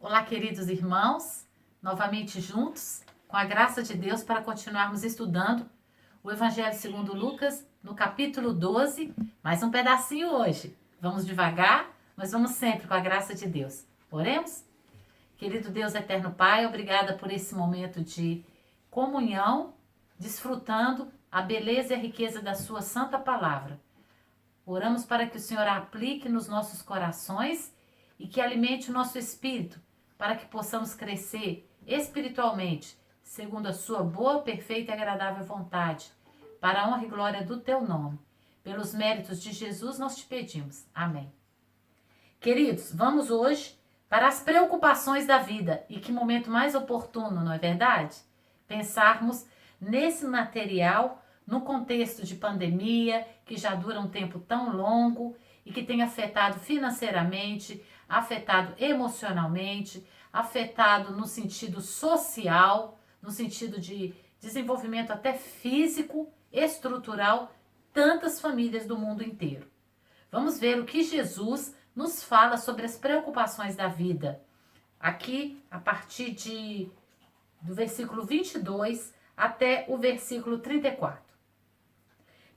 Olá, queridos irmãos, novamente juntos, com a graça de Deus, para continuarmos estudando o Evangelho segundo Lucas, no capítulo 12, mais um pedacinho hoje. Vamos devagar, mas vamos sempre com a graça de Deus. Oremos? Querido Deus eterno Pai, obrigada por esse momento de comunhão, desfrutando a beleza e a riqueza da sua santa palavra. Oramos para que o Senhor a aplique nos nossos corações e que alimente o nosso espírito, para que possamos crescer espiritualmente, segundo a sua boa, perfeita e agradável vontade, para a honra e glória do teu nome. Pelos méritos de Jesus nós te pedimos. Amém. Queridos, vamos hoje para as preocupações da vida. E que momento mais oportuno, não é verdade? Pensarmos nesse material no contexto de pandemia, que já dura um tempo tão longo e que tem afetado financeiramente, afetado emocionalmente, afetado no sentido social, no sentido de desenvolvimento até físico, estrutural, tantas famílias do mundo inteiro. Vamos ver o que Jesus nos fala sobre as preocupações da vida. Aqui, a partir do versículo 22 até o versículo 34.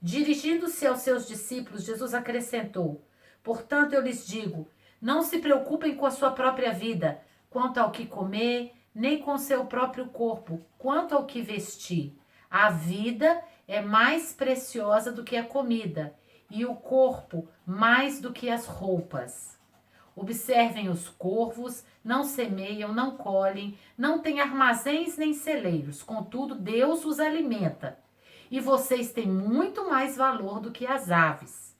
Dirigindo-se aos seus discípulos, Jesus acrescentou: portanto, eu lhes digo, não se preocupem com a sua própria vida, quanto ao que comer, nem com o seu próprio corpo, quanto ao que vestir. A vida é mais preciosa do que a comida, e o corpo mais do que as roupas. Observem os corvos, não semeiam, não colhem, não têm armazéns nem celeiros, contudo Deus os alimenta. E vocês têm muito mais valor do que as aves.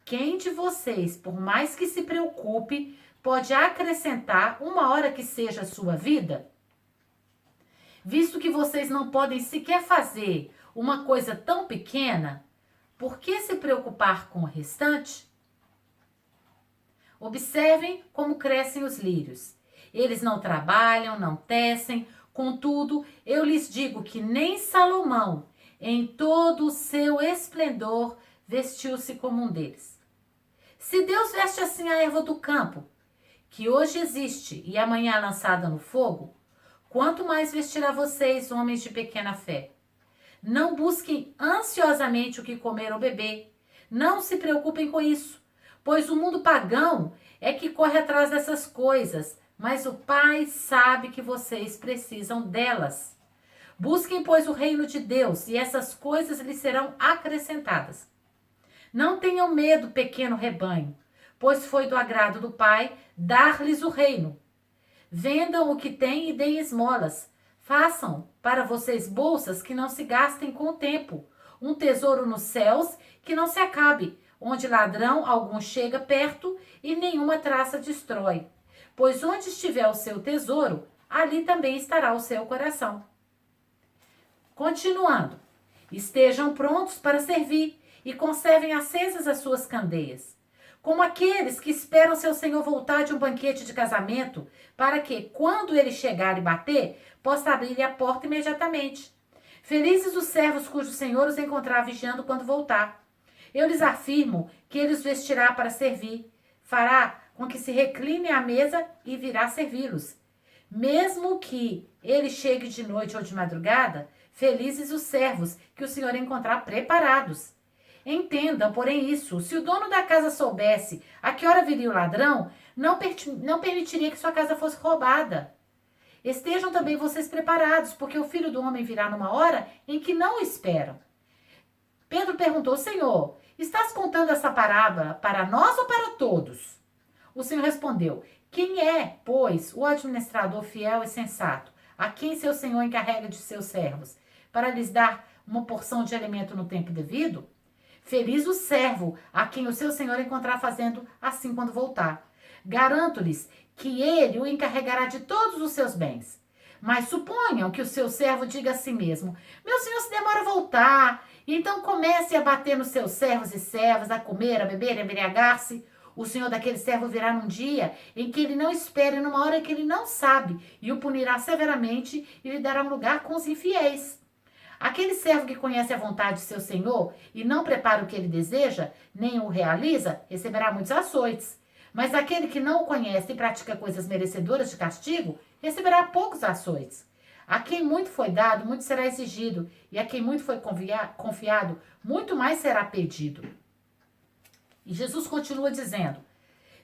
Quem de vocês, por mais que se preocupe, pode acrescentar uma hora que seja a sua vida? Visto que vocês não podem sequer fazer uma coisa tão pequena, por que se preocupar com o restante? Observem como crescem os lírios. Eles não trabalham, não tecem. Contudo, eu lhes digo que nem Salomão, em todo o seu esplendor, vestiu-se como um deles. Se Deus veste assim a erva do campo, que hoje existe e amanhã é lançada no fogo, quanto mais vestirá vocês, homens de pequena fé. Não busquem ansiosamente o que comer ou beber. Não se preocupem com isso, pois o mundo pagão é que corre atrás dessas coisas, mas o Pai sabe que vocês precisam delas. Busquem, pois, o reino de Deus, e essas coisas lhes serão acrescentadas. Não tenham medo, pequeno rebanho, pois foi do agrado do Pai dar-lhes o reino. Vendam o que têm e deem esmolas. Façam para vocês bolsas que não se gastem com o tempo, um tesouro nos céus que não se acabe, onde ladrão algum chega perto e nenhuma traça destrói. Pois onde estiver o seu tesouro, ali também estará o seu coração. Continuando, estejam prontos para servir e conservem acesas as suas candeias, como aqueles que esperam seu senhor voltar de um banquete de casamento, para que, quando ele chegar e bater, possa abrir-lhe a porta imediatamente. Felizes os servos cujo senhor os encontrar vigiando quando voltar. Eu lhes afirmo que ele os vestirá para servir, fará com que se recline à mesa e virá servi-los. Mesmo que ele chegue de noite ou de madrugada, felizes os servos que o Senhor encontrar preparados. Entendam, porém, isso: se o dono da casa soubesse a que hora viria o ladrão, não permitiria que sua casa fosse roubada. Estejam também vocês preparados, porque o Filho do Homem virá numa hora em que não o esperam. Pedro perguntou: Senhor, estás contando essa parábola para nós ou para todos? O Senhor respondeu: quem é, pois, o administrador fiel e sensato, a quem seu senhor encarrega de seus servos, para lhes dar uma porção de alimento no tempo devido? Feliz o servo a quem o seu senhor encontrar fazendo assim quando voltar. Garanto-lhes que ele o encarregará de todos os seus bens. Mas suponham que o seu servo diga a si mesmo: meu senhor se demora a voltar, e então comece a bater nos seus servos e servas, a comer, a beber, a embriagar-se. O senhor daquele servo virá num dia em que ele não espera e numa hora em que ele não sabe, e o punirá severamente e lhe dará um lugar com os infiéis. Aquele servo que conhece a vontade de seu senhor e não prepara o que ele deseja, nem o realiza, receberá muitos açoites. Mas aquele que não o conhece e pratica coisas merecedoras de castigo, receberá poucos açoites. A quem muito foi dado, muito será exigido, e a quem muito foi confiado, muito mais será pedido. E Jesus continua dizendo: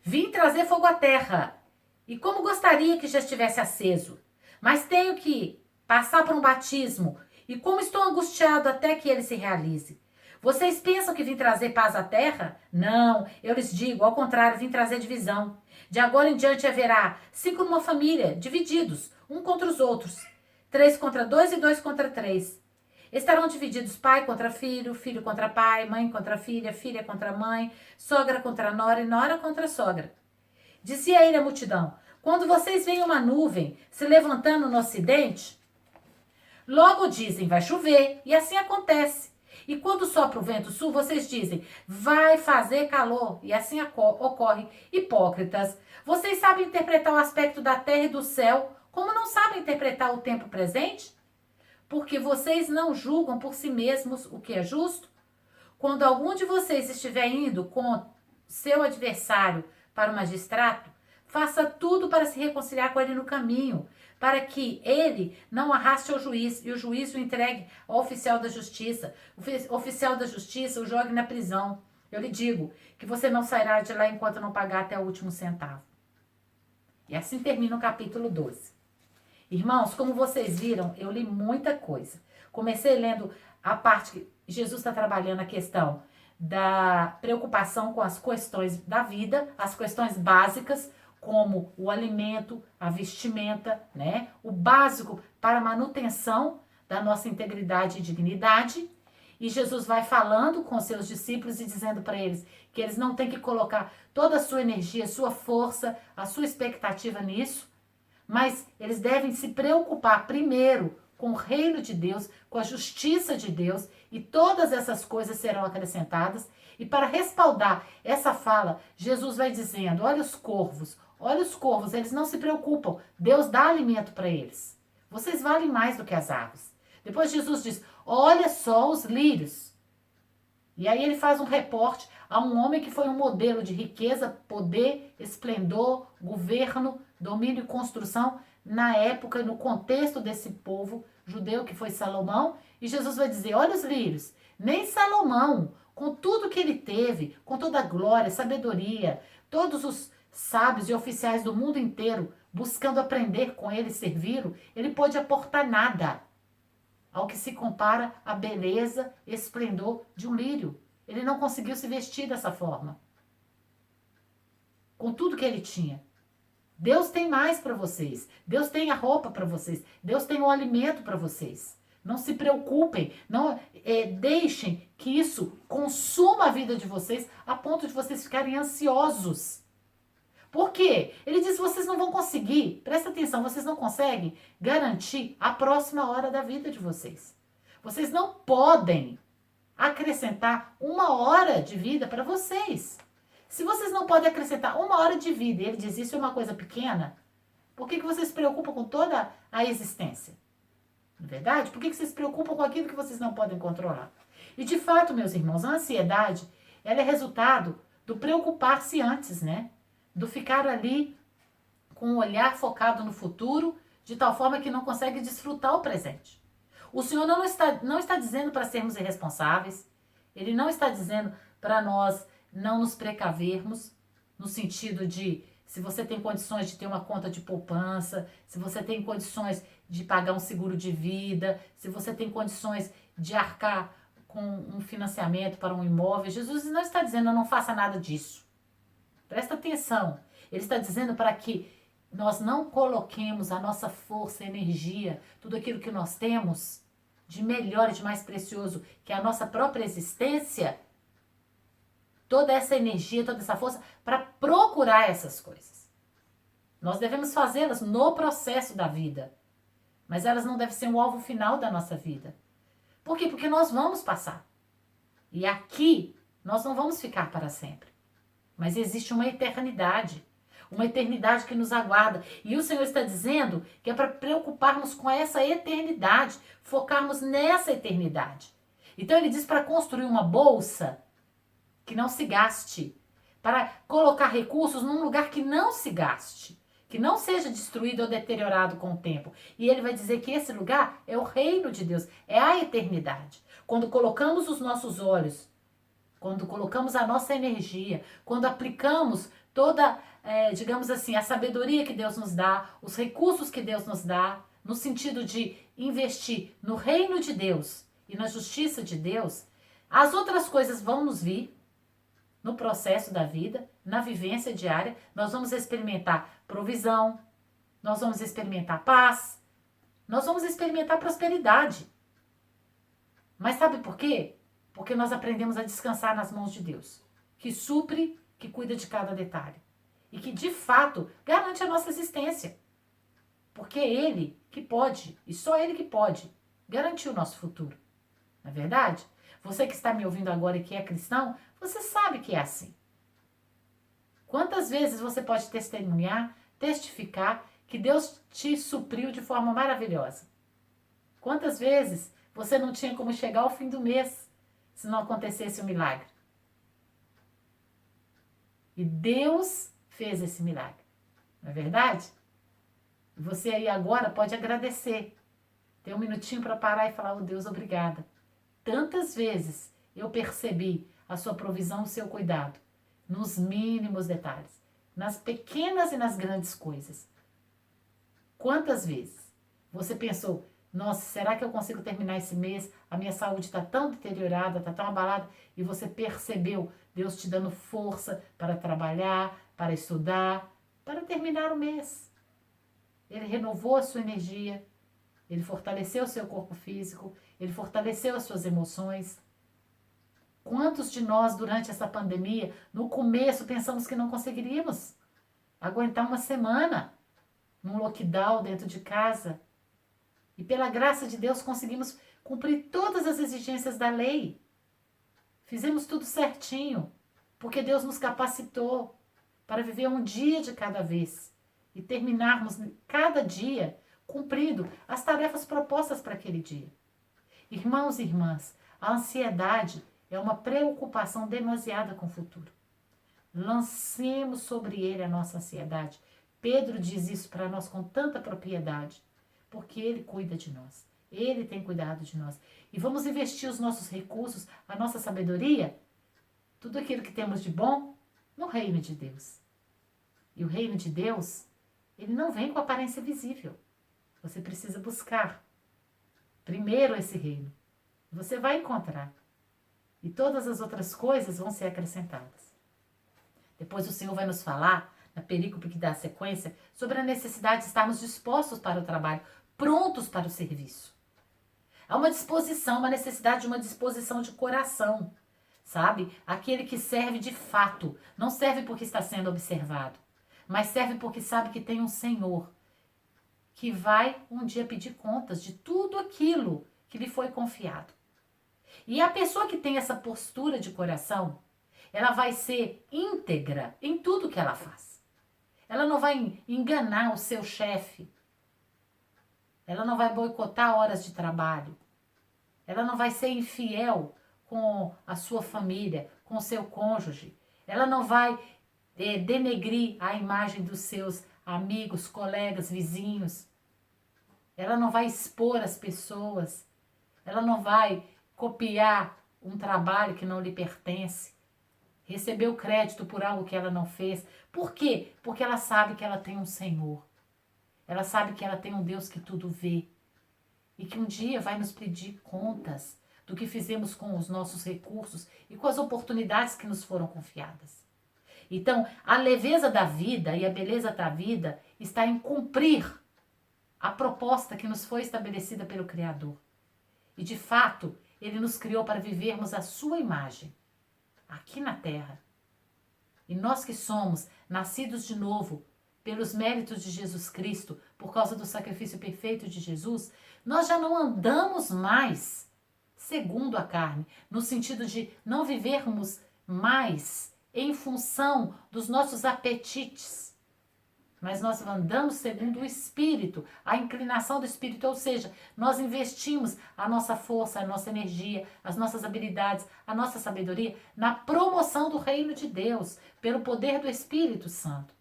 vim trazer fogo à terra, e como gostaria que já estivesse aceso, mas tenho que passar por um batismo, e como estou angustiado até que ele se realize. Vocês pensam que vim trazer paz à terra? Não, eu lhes digo, ao contrário, vim trazer divisão. De agora em diante haverá 5 numa família, divididos, um contra os outros, 3 contra 2 e 2 contra 3. Estarão divididos pai contra filho, filho contra pai, mãe contra filha, filha contra mãe, sogra contra nora e nora contra sogra. Dizia ele à multidão: quando vocês veem uma nuvem se levantando no ocidente, logo dizem, vai chover, e assim acontece. E quando sopra o vento sul, vocês dizem, vai fazer calor, e assim ocorre. Hipócritas, vocês sabem interpretar o aspecto da terra e do céu, como não sabem interpretar o tempo presente? Porque vocês não julgam por si mesmos o que é justo? Quando algum de vocês estiver indo com seu adversário para o magistrado, faça tudo para se reconciliar com ele no caminho, para que ele não arraste ao juiz e o juiz o entregue ao oficial da justiça. O oficial da justiça o jogue na prisão. Eu lhe digo que você não sairá de lá enquanto não pagar até o último centavo. E assim termina o capítulo 12. Irmãos, como vocês viram, eu li muita coisa. Comecei lendo a parte que Jesus está trabalhando a questão da preocupação com as questões da vida, as questões básicas, como o alimento, a vestimenta, né? O básico para a manutenção da nossa integridade e dignidade. E Jesus vai falando com seus discípulos e dizendo para eles que eles não têm que colocar toda a sua energia, sua força, a sua expectativa nisso, mas eles devem se preocupar primeiro com o reino de Deus, com a justiça de Deus, e todas essas coisas serão acrescentadas. E para respaldar essa fala, Jesus vai dizendo, olha os corvos, eles não se preocupam, Deus dá alimento para eles. Vocês valem mais do que as aves. Depois Jesus diz, olha só os lírios. E aí ele faz um reporte a um homem que foi um modelo de riqueza, poder, esplendor, governo, domínio e construção na época e no contexto desse povo judeu que foi Salomão. E Jesus vai dizer, olha os lírios, nem Salomão, com tudo que ele teve, com toda a glória, sabedoria, todos os sábios e oficiais do mundo inteiro buscando aprender com ele, servi-lo, ele pôde aportar nada ao que se compara à beleza e esplendor de um lírio. Ele não conseguiu se vestir dessa forma. Com tudo que ele tinha. Deus tem mais para vocês. Deus tem a roupa para vocês. Deus tem o alimento para vocês. Não se preocupem. Não deixem que isso consuma a vida de vocês a ponto de vocês ficarem ansiosos. Por quê? Ele diz, vocês não vão conseguir, presta atenção, vocês não conseguem garantir a próxima hora da vida de vocês. Vocês não podem acrescentar 1 hora de vida para vocês. Se vocês não podem acrescentar 1 hora de vida, e ele diz, isso é uma coisa pequena, por que vocês se preocupam com toda a existência? Não é verdade? Por que vocês se preocupam com aquilo que vocês não podem controlar? E de fato, meus irmãos, a ansiedade, ela é resultado do preocupar-se antes, né? Do ficar ali com um olhar focado no futuro, de tal forma que não consegue desfrutar o presente. O Senhor não está dizendo para sermos irresponsáveis, Ele não está dizendo para nós não nos precavermos, no sentido de, se você tem condições de ter uma conta de poupança, se você tem condições de pagar um seguro de vida, se você tem condições de arcar com um financiamento para um imóvel, Jesus não está dizendo não faça nada disso. Presta atenção, ele está dizendo para que nós não coloquemos a nossa força, energia, tudo aquilo que nós temos de melhor e de mais precioso, que é a nossa própria existência, toda essa energia, toda essa força, para procurar essas coisas. Nós devemos fazê-las no processo da vida, mas elas não devem ser o alvo final da nossa vida. Por quê? Porque nós vamos passar. E aqui nós não vamos ficar para sempre. Mas existe uma eternidade que nos aguarda. E o Senhor está dizendo que é para preocuparmos com essa eternidade, focarmos nessa eternidade. Então ele diz para construir uma bolsa que não se gaste, para colocar recursos num lugar que não se gaste, que não seja destruído ou deteriorado com o tempo. E ele vai dizer que esse lugar é o reino de Deus, é a eternidade. Quando colocamos os nossos olhos, quando colocamos a nossa energia, quando aplicamos toda, digamos assim, a sabedoria que Deus nos dá, os recursos que Deus nos dá, no sentido de investir no reino de Deus e na justiça de Deus, as outras coisas vão nos vir no processo da vida, na vivência diária. Nós vamos experimentar provisão, nós vamos experimentar paz, nós vamos experimentar prosperidade. Mas sabe por quê? Porque nós aprendemos a descansar nas mãos de Deus, que supre, que cuida de cada detalhe e que de fato garante a nossa existência. Porque é Ele que pode, e só Ele que pode, garantir o nosso futuro. Não é verdade? Você que está me ouvindo agora e que é cristão, você sabe que é assim. Quantas vezes você pode testemunhar, testificar que Deus te supriu de forma maravilhosa? Quantas vezes você não tinha como chegar ao fim do mês se não acontecesse um milagre? E Deus fez esse milagre. Não é verdade? Você aí agora pode agradecer. Ter um minutinho para parar e falar, oh Deus, obrigada. Tantas vezes eu percebi a sua provisão, o seu cuidado, nos mínimos detalhes, nas pequenas e nas grandes coisas. Quantas vezes você pensou, nossa, será que eu consigo terminar esse mês? A minha saúde está tão deteriorada, está tão abalada, e você percebeu Deus te dando força para trabalhar, para estudar, para terminar o mês. Ele renovou a sua energia, ele fortaleceu o seu corpo físico, ele fortaleceu as suas emoções. Quantos de nós, durante essa pandemia, no começo, pensamos que não conseguiríamos aguentar uma semana num lockdown dentro de casa? E pela graça de Deus conseguimos cumprir todas as exigências da lei. Fizemos tudo certinho, porque Deus nos capacitou para viver um dia de cada vez e terminarmos cada dia cumprindo as tarefas propostas para aquele dia. Irmãos e irmãs, a ansiedade é uma preocupação demasiada com o futuro. Lancemos sobre ele a nossa ansiedade. Pedro diz isso para nós com tanta propriedade, porque ele cuida de nós. Ele tem cuidado de nós. E vamos investir os nossos recursos, a nossa sabedoria, tudo aquilo que temos de bom, no reino de Deus. E o reino de Deus, ele não vem com aparência visível. Você precisa buscar primeiro esse reino. Você vai encontrar. E todas as outras coisas vão ser acrescentadas. Depois o Senhor vai nos falar, na perícope que dá a sequência, sobre a necessidade de estarmos dispostos para o trabalho, prontos para o serviço. Há uma disposição, uma necessidade de uma disposição de coração, sabe? Aquele que serve de fato, não serve porque está sendo observado, mas serve porque sabe que tem um Senhor que vai um dia pedir contas de tudo aquilo que lhe foi confiado. E a pessoa que tem essa postura de coração, ela vai ser íntegra em tudo que ela faz. Ela não vai enganar o seu chefe. Ela não vai boicotar horas de trabalho. Ela não vai ser infiel com a sua família, com o seu cônjuge. Ela não vai denegrir a imagem dos seus amigos, colegas, vizinhos. Ela não vai expor as pessoas. Ela não vai copiar um trabalho que não lhe pertence. Receber o crédito por algo que ela não fez. Por quê? Porque ela sabe que ela tem um Senhor. Ela sabe que ela tem um Deus que tudo vê. E que um dia vai nos pedir contas do que fizemos com os nossos recursos e com as oportunidades que nos foram confiadas. Então, a leveza da vida e a beleza da vida está em cumprir a proposta que nos foi estabelecida pelo Criador. E, de fato, Ele nos criou para vivermos a sua imagem, aqui na Terra. E nós que somos nascidos de novo, pelos méritos de Jesus Cristo, por causa do sacrifício perfeito de Jesus, nós já não andamos mais segundo a carne, no sentido de não vivermos mais em função dos nossos apetites, mas nós andamos segundo o Espírito, a inclinação do Espírito, ou seja, nós investimos a nossa força, a nossa energia, as nossas habilidades, a nossa sabedoria na promoção do reino de Deus, pelo poder do Espírito Santo.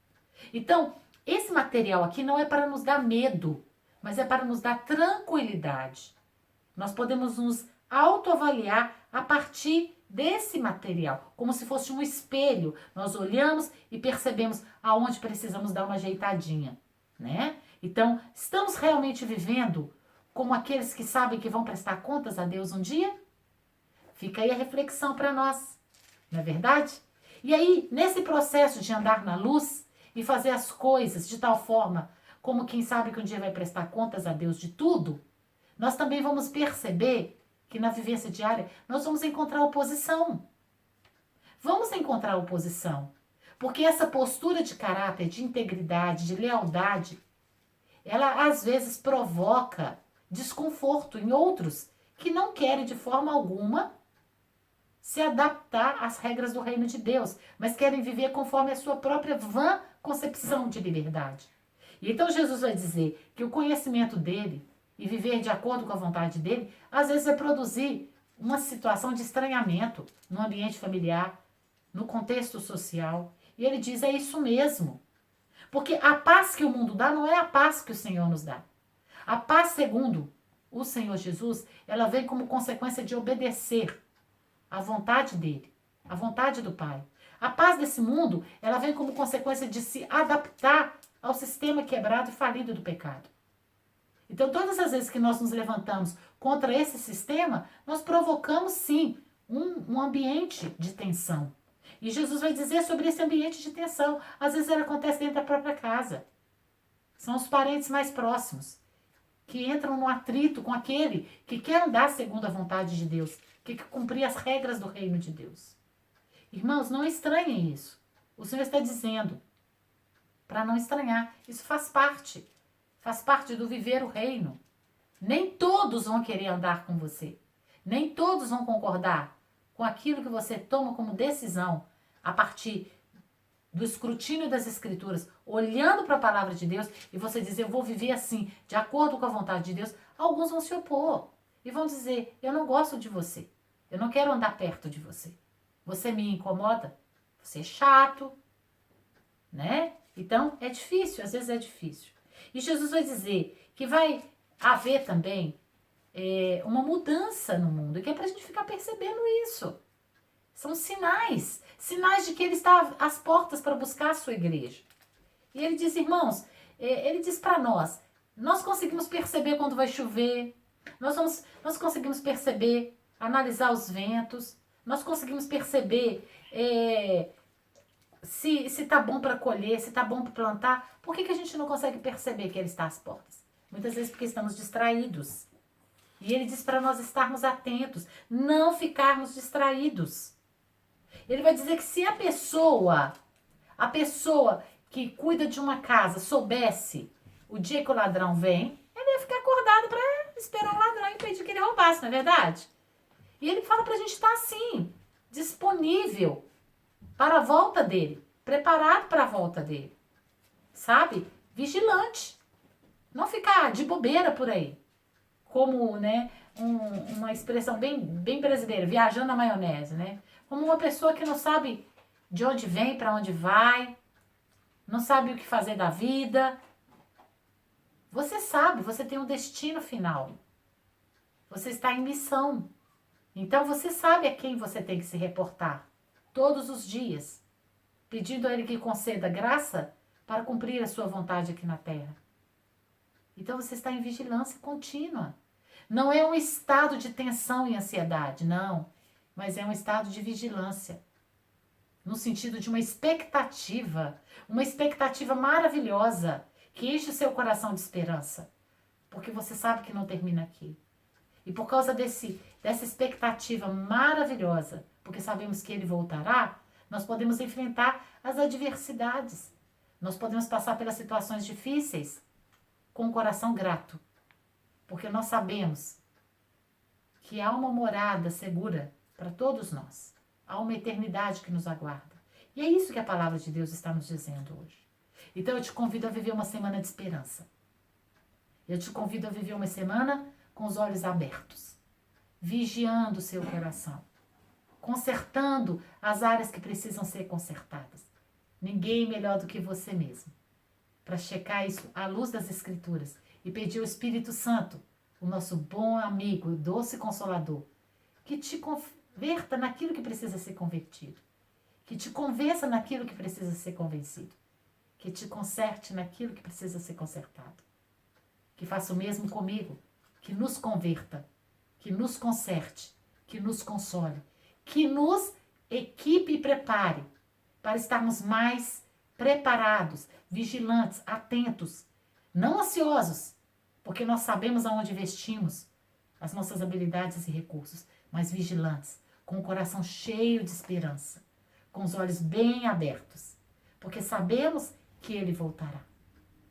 Então, esse material aqui não é para nos dar medo, mas é para nos dar tranquilidade. Nós podemos nos autoavaliar a partir desse material, como se fosse um espelho. Nós olhamos e percebemos aonde precisamos dar uma ajeitadinha, né? Então, estamos realmente vivendo como aqueles que sabem que vão prestar contas a Deus um dia? Fica aí a reflexão para nós, não é verdade? E aí, nesse processo de andar na luz e fazer as coisas de tal forma como quem sabe que um dia vai prestar contas a Deus de tudo, nós também vamos perceber que na vivência diária nós vamos encontrar oposição. Vamos encontrar oposição. Porque essa postura de caráter, de integridade, de lealdade, ela às vezes provoca desconforto em outros que não querem de forma alguma se adaptar às regras do reino de Deus, mas querem viver conforme a sua própria vã concepção de liberdade. E então Jesus vai dizer que o conhecimento dele e viver de acordo com a vontade dele, às vezes vai produzir uma situação de estranhamento no ambiente familiar, no contexto social. E ele diz, é isso mesmo. Porque a paz que o mundo dá não é a paz que o Senhor nos dá. A paz, segundo o Senhor Jesus, ela vem como consequência de obedecer à vontade dele, à vontade do Pai. A paz desse mundo, ela vem como consequência de se adaptar ao sistema quebrado e falido do pecado. Então, todas as vezes que nós nos levantamos contra esse sistema, nós provocamos, sim, um ambiente de tensão. E Jesus vai dizer sobre esse ambiente de tensão. Às vezes ele acontece dentro da própria casa. São os parentes mais próximos, que entram no atrito com aquele que quer andar segundo a vontade de Deus, que quer cumprir as regras do reino de Deus. Irmãos, não estranhem isso. O Senhor está dizendo para não estranhar. Isso faz parte do viver o reino. Nem todos vão querer andar com você. Nem todos vão concordar com aquilo que você toma como decisão a partir do escrutínio das Escrituras, olhando para a palavra de Deus e você dizer, eu vou viver assim, de acordo com a vontade de Deus. Alguns vão se opor e vão dizer, eu não gosto de você. Eu não quero andar perto de você. Você me incomoda. Você é chato, né? Então, é difícil, às vezes é difícil. E Jesus vai dizer que vai haver também uma mudança no mundo, e que é para a gente ficar percebendo isso. São sinais de que ele está às portas para buscar a sua igreja. E ele diz, irmãos, ele diz para nós conseguimos perceber quando vai chover, nós conseguimos perceber, analisar os ventos, nós conseguimos perceber se está bom para colher, se está bom para plantar. Por que a gente não consegue perceber que ele está às portas? Muitas vezes porque estamos distraídos. E ele diz para nós estarmos atentos, não ficarmos distraídos. Ele vai dizer que se a pessoa que cuida de uma casa soubesse o dia que o ladrão vem, ele ia ficar acordado para esperar o ladrão e impedir que ele roubasse, não é verdade? E ele fala para a gente estar assim, disponível para a volta dele, preparado para a volta dele, sabe? Vigilante. Não ficar de bobeira por aí. Como, né, uma expressão bem brasileira, viajando na maionese, né? Como uma pessoa que não sabe de onde vem, para onde vai, não sabe o que fazer da vida. Você sabe, você tem um destino final. Você está em missão. Então você sabe a quem você tem que se reportar todos os dias, pedindo a Ele que conceda graça para cumprir a sua vontade aqui na terra. Então você está em vigilância contínua. Não é um estado de tensão e ansiedade, não, mas é um estado de vigilância, no sentido de uma expectativa maravilhosa, que enche o seu coração de esperança, porque você sabe que não termina aqui. E por causa dessa expectativa maravilhosa, porque sabemos que Ele voltará, nós podemos enfrentar as adversidades. Nós podemos passar pelas situações difíceis com o coração grato, porque nós sabemos que há uma morada segura para todos nós. Há uma eternidade que nos aguarda. E é isso que a palavra de Deus está nos dizendo hoje. Então eu te convido a viver uma semana de esperança. Eu te convido a viver uma semana com os olhos abertos, vigiando o seu coração, consertando as áreas que precisam ser consertadas. Ninguém melhor do que você mesmo para checar isso à luz das Escrituras e pedir ao Espírito Santo, o nosso bom amigo, doce consolador, que te converta naquilo que precisa ser convertido, que te convença naquilo que precisa ser convencido, que te conserte naquilo que precisa ser consertado, que faça o mesmo comigo, que nos converta, que nos conserte, que nos console, que nos equipe e prepare para estarmos mais preparados, vigilantes, atentos, não ansiosos, porque nós sabemos aonde investimos as nossas habilidades e recursos, mas vigilantes, com o coração cheio de esperança, com os olhos bem abertos, porque sabemos que Ele voltará.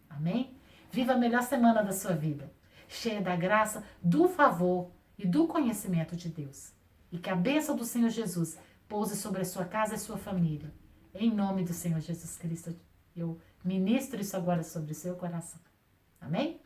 Amém? Viva a melhor semana da sua vida, cheia da graça, do favor e do conhecimento de Deus. E que a bênção do Senhor Jesus pouse sobre a sua casa e sua família. Em nome do Senhor Jesus Cristo, eu ministro isso agora sobre o seu coração. Amém?